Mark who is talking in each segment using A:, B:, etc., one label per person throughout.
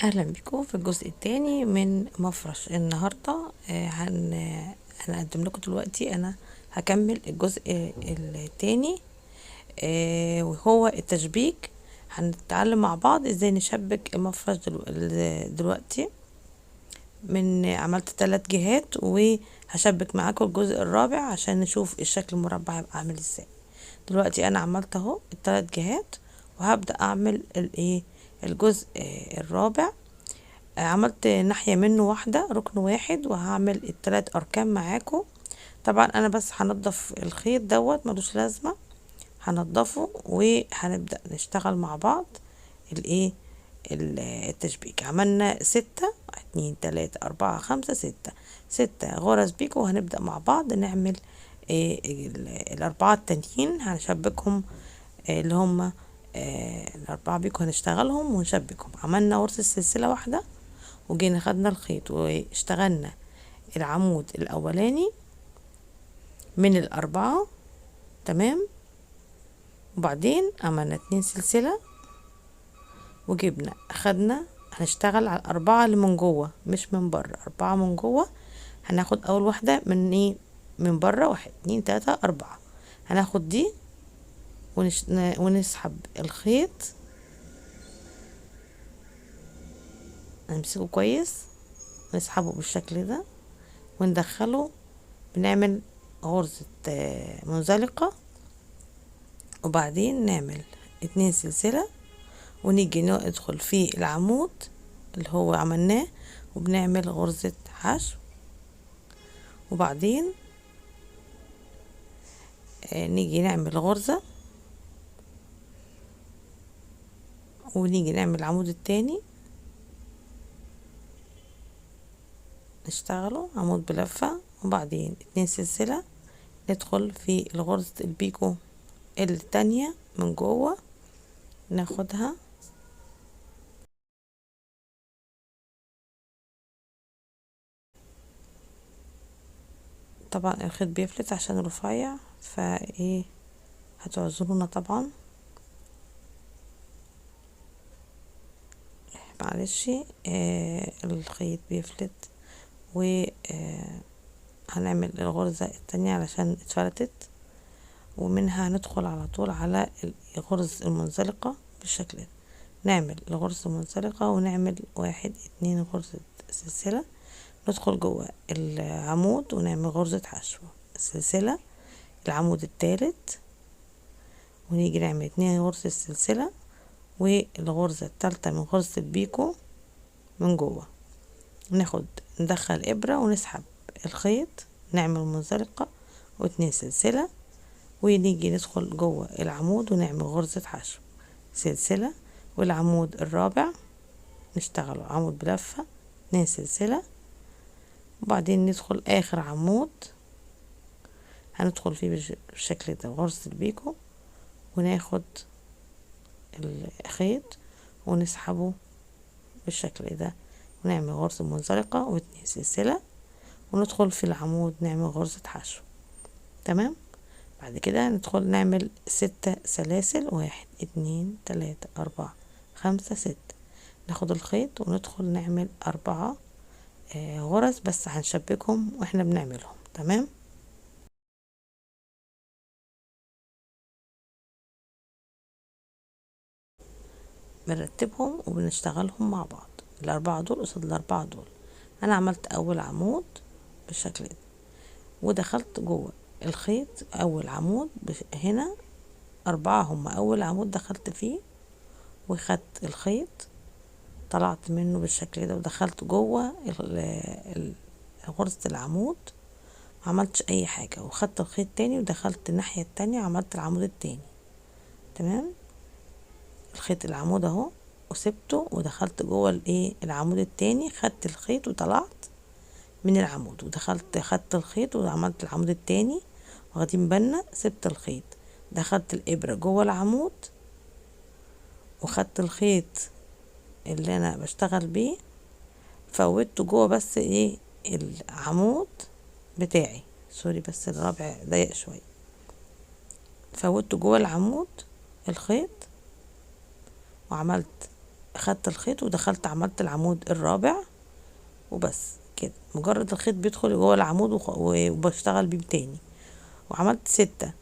A: اهلا بكم في الجزء الثاني من مفرش النهارده. هنقدم لكم دلوقتي. انا هكمل الجزء الثاني، وهو التشبيك. هنتعلم مع بعض ازاي نشبك المفرش دلوقتي. عملت 3 جهات، وهشبك معاكم الجزء الرابع عشان نشوف الشكل المربع هيبقى عامل ازاي. دلوقتي انا عملت اهو ال3 جهات، وهبدأ اعمل الجزء الرابع. عملت ناحية منه واحدة، ركن واحد، وهعمل ال3 أركان معاكم. طبعا أنا بس هنضف الخيط دوت، ملوش لازمة. هنضفه وهنبدأ نشتغل مع بعض الايه التشبيك. عملنا 6 1 2 3 4 5 6 غرز بيكو، وهنبدأ مع بعض نعمل ال4 التانيين هنشبكهم. اللي هما ال4 بيكو هنشتغلهم ونشبكهم. عملنا غرزة سلسلة واحدة، وجينا خدنا الخيط واشتغلنا العمود الاولاني من ال4. تمام. وبعدين عملنا 2 سلسلة، وجبنا خدنا. هنشتغل على ال4 اللي من جوه مش من بره، 4 من جوه. هناخد اول واحدة من من بره، 1 2 3 4. هناخد دي ونسحب الخيط، نمسكه كويس، نسحبه بالشكل ده وندخله. بنعمل غرزة منزلقة، وبعدين نعمل 2 سلسلة، ونيجي ندخل في العمود اللي هو عملناه، وبنعمل غرزة حشو. وبعدين نيجي نعمل غرزة، ونيجي نعمل العمود التاني، نشتغله عمود بلفة، وبعدين 2 سلسلة، ندخل في غرزة البيكو التانية من جوه، ناخدها. طبعا الخيط بيفلت عشان رفيع، فايه هتعذرونا طبعا، معلش. الخيط بيفلت، و هنعمل الغرزة التانية علشان اتفلتت، ومنها هندخل على طول على الغرز المنزلقة بالشكل ده. نعمل الغرزة المنزلقة، ونعمل 1 2 غرزة سلسلة، ندخل جوه العمود ونعمل غرزة حشو سلسلة، العمود التالت، ونيجي نعمل 2 غرزة سلسلة، والغرزة التالتة من غرزة البيكو من جوه. ندخل إبرة ونسحب الخيط، نعمل منزلقة و2 سلسلة، ونيجي ندخل جوه العمود ونعمل غرزة حشو سلسلة، والعمود الرابع نشتغله عمود بلفة 2 سلسلة. وبعدين ندخل آخر عمود هندخل فيه بالشكل ده غرزة البيكو، وناخد الخيط ونسحبه بالشكل ده، ونعمل غرزة منزلقة و2 سلسلة، وندخل في العمود نعمل غرزة حشو. تمام. بعد كده ندخل نعمل 6 سلاسل، 1 2 3 4 5 6. ناخد الخيط وندخل نعمل 4 غرز، بس هنشبكهم واحنا بنعملهم. تمام. بنرتبهم وبنشتغلهم مع بعض، ال4 دول قصاد ال4 دول. انا عملت اول عمود بالشكل ده، ودخلت جوه الخيط اول عمود هنا 4 هم اول عمود دخلت فيه، وخدت الخيط طلعت منه بالشكل ده، ودخلت جوه غرزة العمود، عملتش اي حاجة، وخدت الخيط تاني ودخلت الناحية التانية، عملت العمود التاني. تمام. الخيط العمود اهو، وسبته ودخلت جوه العمود التاني، خدت الخيط وطلعت من العمود، ودخلت خدت الخيط وعملت العمود التاني. واخدين بالنا، سبت الخيط، دخلت الابرة جوه العمود، وخدت الخيط اللي انا بشتغل بيه، فوتته جوه بس العمود بتاعي. سوري، بس الرابع ضيق شويه. فوتته جوه العمود الخيط، وعملت خدت الخيط ودخلت عملت العمود الرابع وبس كده. مجرد الخيط بيدخل جوه العمود وبشتغل بيه تاني. وعملت 6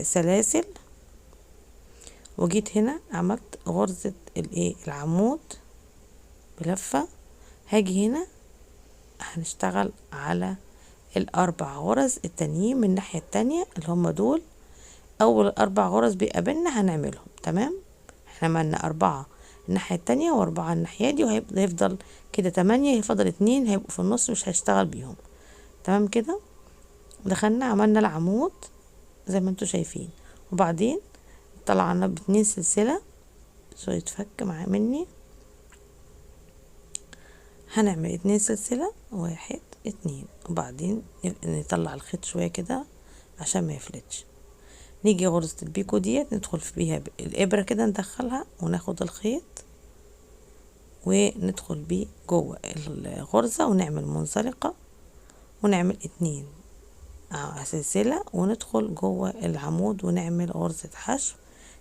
A: سلاسل، وجيت هنا عملت غرزة العمود بلفة. هاجي هنا هنشتغل على ال4 غرز التانيين من الناحية التانية اللي هم دول. اول 4 غرز بيقابلنا هنعملهم. تمام، احنا عملنا 4 الناحية التانية و4 الناحية دي، وهيفضل كده 8. هيفضل 2 هيبقوا في النص مش هشتغل بيهم. تمام كده. دخلنا عملنا العمود زي ما انتوا شايفين، وبعدين طلعنا ب2 سلسلة. شوية فك مني. هنعمل 2 سلسلة، 1 2، وبعدين نطلع الخيط شوية كده عشان ما يفلتش. نيجي غرزة البيكو ديت ندخل بيها الإبرة كده، ندخلها وناخد الخيط وندخل بيه جوه الغرزة ونعمل منزلقة، ونعمل 2 سلسلة وندخل جوه العمود ونعمل غرزة حشو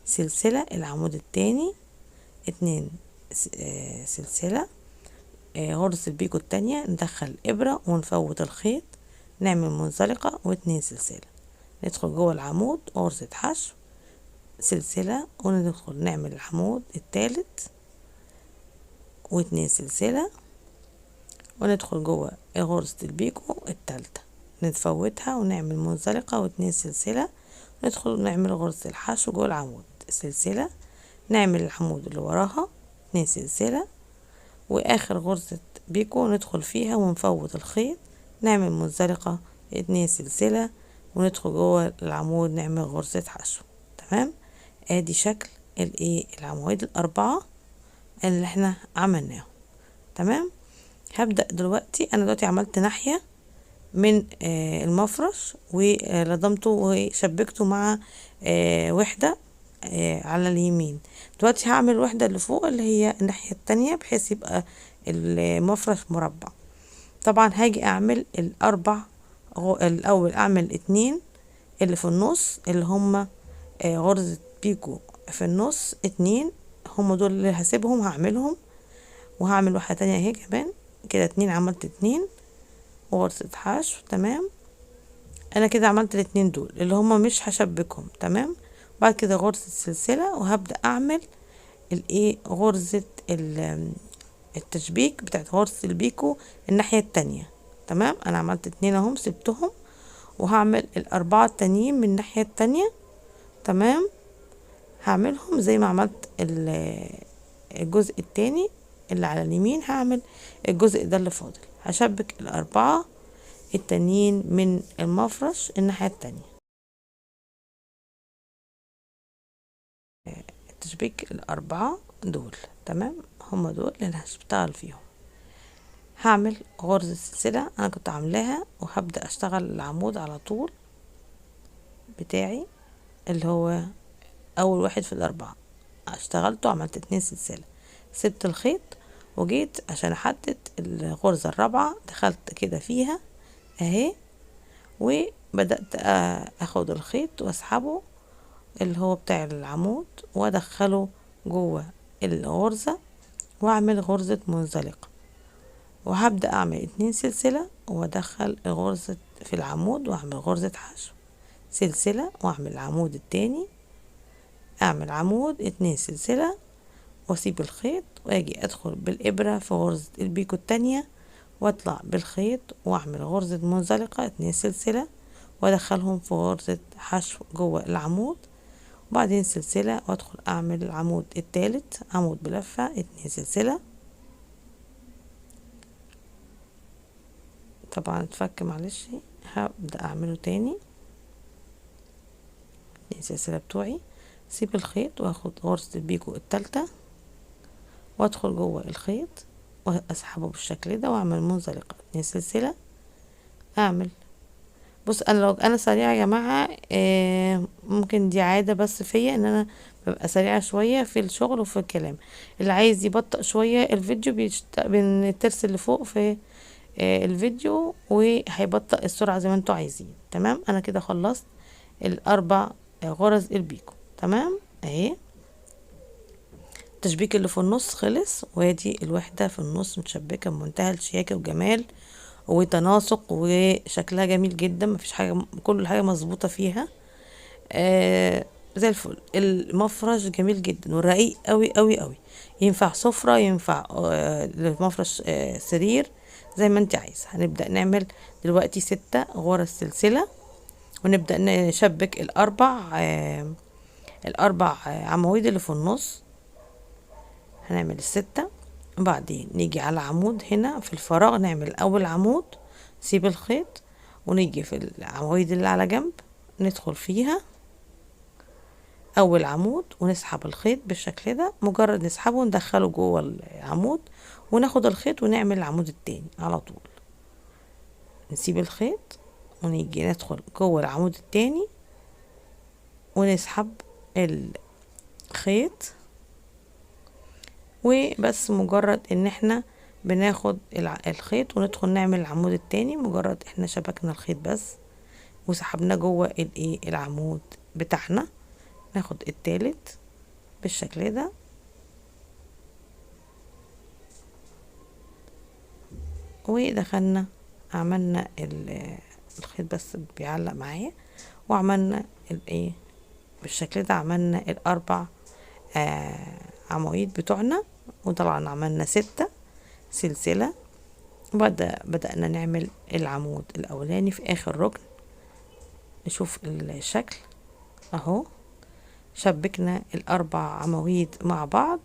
A: سلسلة. العمود التاني 2 سلسلة. غرزة البيكو التانية ندخل الإبرة ونفوت الخيط، نعمل منزلقة و2 سلسلة، ندخل جوه العمود غرزة حشو سلسلة، وندخل نعمل العمود التالت و2 سلسلة، وندخل جوه غرزة البيكو التالتة نفوتها ونعمل منزلقة و2 سلسلة، ندخل نعمل غرزة الحشو جوه العمود سلسلة، نعمل العمود اللي وراها 2 سلسلة، واخر غرزة بيكو ندخل فيها ونفوت الخيط، نعمل منزلقة 2 سلسلة، وندخل جوه العمود نعمل غرزة حشو. تمام، ادي شكل العواميد ال4 اللي احنا عملناهم. تمام، هبدأ دلوقتي. انا دلوقتي عملت ناحية من المفرش ولضمته وشبكته مع وحدة على اليمين. دلوقتي هعمل وحدة اللي فوق اللي هي الناحية التانية بحيث يبقى المفرش مربع. طبعا هاجي اعمل ال4 الاول اعمل 2 اللي في النص اللي هم غرزة بيكو في النص 2، هم دول اللي هسيبهم هعملهم، وهعمل واحدة تانية اهي كمان كده 2. عملت 2 وغرزة حشو. تمام، انا كده عملت الاتنين دول اللي هما مش هشبكهم. تمام، بعد كده غرزة سلسلة، وهبدأ اعمل غرزة التشبيك بتاعت غرزة البيكو الناحية التانية. تمام، انا عملت 2 اهم سبتهم، وهعمل ال4 التانيين من الناحية التانية. تمام، هعملهم زي ما عملت الجزء التاني اللي على اليمين، هعمل الجزء ده اللي فاضل، هشبك ال4 التانيين من المفرش الناحية التانية. تشبيك ال4 دول. تمام، هما دول اللي هشتغل فيهم. هعمل غرزة سلسلة انا كنت عاملاها، وهبدأ اشتغل العمود على طول بتاعي اللي هو اول واحد في ال4. اشتغلته، عملت 2 سلسلة، سبت الخيط وجيت عشان احدد الغرزة الرابعة، دخلت كده فيها اهي، وبدأت اخد الخيط واسحبه اللي هو بتاع العمود وادخله جوه الغرزة واعمل غرزة منزلقة، وهبدأ اعمل 2 سلسلة وادخل الغرزة في العمود واعمل غرزة حشو سلسلة، واعمل العمود التاني، اعمل عمود 2 سلسلة، واسيب الخيط واجي ادخل بالابرة في غرزة البيكو التانية، واطلع بالخيط واعمل غرزة منزلقة 2 سلسلة، وادخلهم في غرزة حشو جوه العمود، وبعدين سلسلة، وادخل اعمل العمود التالت عمود بلفة 2 سلسلة. طبعا اتفك معلش، هبدأ اعمله تاني 2 سلسلة بتوعي، سيب الخيط واخد غرزة البيكو التالتة وادخل جوه الخيط واسحبه بالشكل ده واعمل منزلقة 2 سلسلة. اعمل بص، انا لو انا سريعه يا جماعه ممكن دي عاده بس فيا ان انا ببقى سريعه شويه في الشغل وفي الكلام. اللي عايز يبطئ شويه الفيديو بين الترس اللي فوق في الفيديو، وهيبطئ السرعه زي ما انتوا عايزين. تمام، انا كده خلصت ال4 غرز البيكو. تمام اهي التشبيك اللي في النص خلص، وادي الوحدة في النص متشبكة بمنتهى الشياكة وجمال وتناسق، وشكلها جميل جدا، مفيش حاجة، كل حاجة مظبوطة فيها. زي الفل. المفرش جميل جدا ورقيق قوي قوي قوي، ينفع سفرة، ينفع مفرش سرير، زي ما انت عايزة. هنبدأ نعمل دلوقتي 6 غرز سلسلة، ونبدأ نشبك الأربع عواميد اللي في النص. هنعمل 6، وبعدين نيجي على عمود هنا في الفراغ، نعمل أول عمود، نسيب الخيط، ونيجي في العواميد اللي على جنب ندخل فيها أول عمود، ونسحب الخيط بالشكل ده. مجرد نسحبه وندخله جوه العمود، وناخد الخيط ونعمل العمود التاني على طول. نسيب الخيط ونيجي ندخل جوه العمود التاني، ونسحب الخيط، وبس. مجرد ان احنا بناخد الخيط وندخل نعمل العمود التاني، مجرد احنا شبكنا الخيط بس وسحبنا جوه العمود بتاعنا. ناخد التالت بالشكل ده، ودخلنا عملنا الخيط بس بيعلق معايا، وعملنا بالشكل ده. عملنا الأربع عواميد بتوعنا، وطبعا عملنا 6 سلسلة. بدأنا نعمل العمود الأولاني في آخر ركن. نشوف الشكل اهو، شبكنا الأربع عواميد مع بعض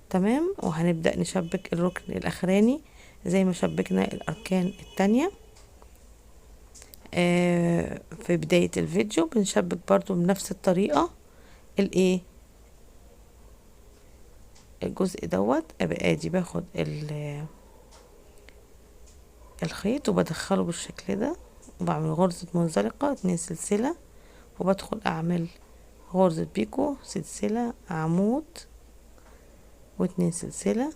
A: تمام، وهنبدأ نشبك الركن الأخراني زي ما شبكنا الأركان التانية. في بداية الفيديو بنشبك برضو بنفس الطريقة الجزء دوت. ابقى ادي باخد الخيط وبدخله بالشكل ده، وبعمل غرزة منزلقة 2 سلسلة، وبدخل اعمل غرزة بيكو، سلسلة، عمود، و2 سلسلة،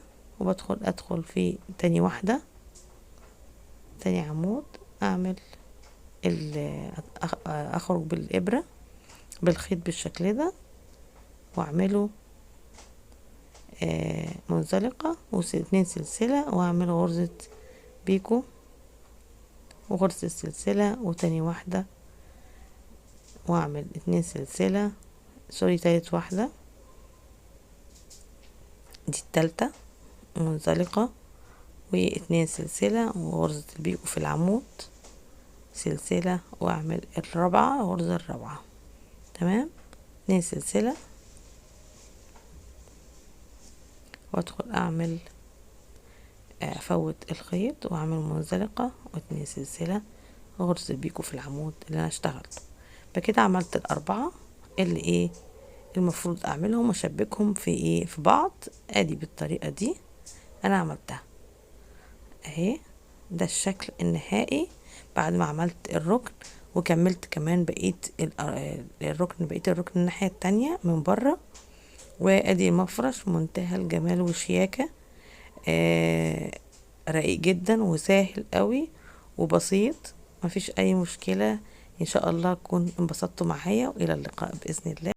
A: ادخل في تاني واحدة، تاني عمود، اعمل اخرج بالابرة بالخيط بالشكل ده، واعمله منزلقة و2 سلسلة، واعمل غرزة بيكو وغرزة سلسلة، وتاني واحدة واعمل 2 سلسلة، سوري، تالت واحدة، دي التالتة منزلقة، و2 سلسلة، وغرزة البيكو في العمود، سلسلة، واعمل الرابعة غرزة الرابعة تمام، 2 سلسلة، وادخل اعمل افوت الخيط واعمل منزلقة و2 سلسلة، غرزة بيكو في العمود اللي انا اشتغلته. بكده عملت الأربعة اللي المفروض اعملهم واشبكهم في بعض. ادي بالطريقة دي انا عملتها اهي. ده الشكل النهائي بعد ما عملت الركن، وكملت كمان بقية الركن الناحية التانية من بره. وادي المفرش منتهى الجمال والشياكة، رقيق جدا وسهل قوي وبسيط، مفيش اي مشكلة. ان شاء الله تكون انبسطتوا معايا، والى اللقاء باذن الله.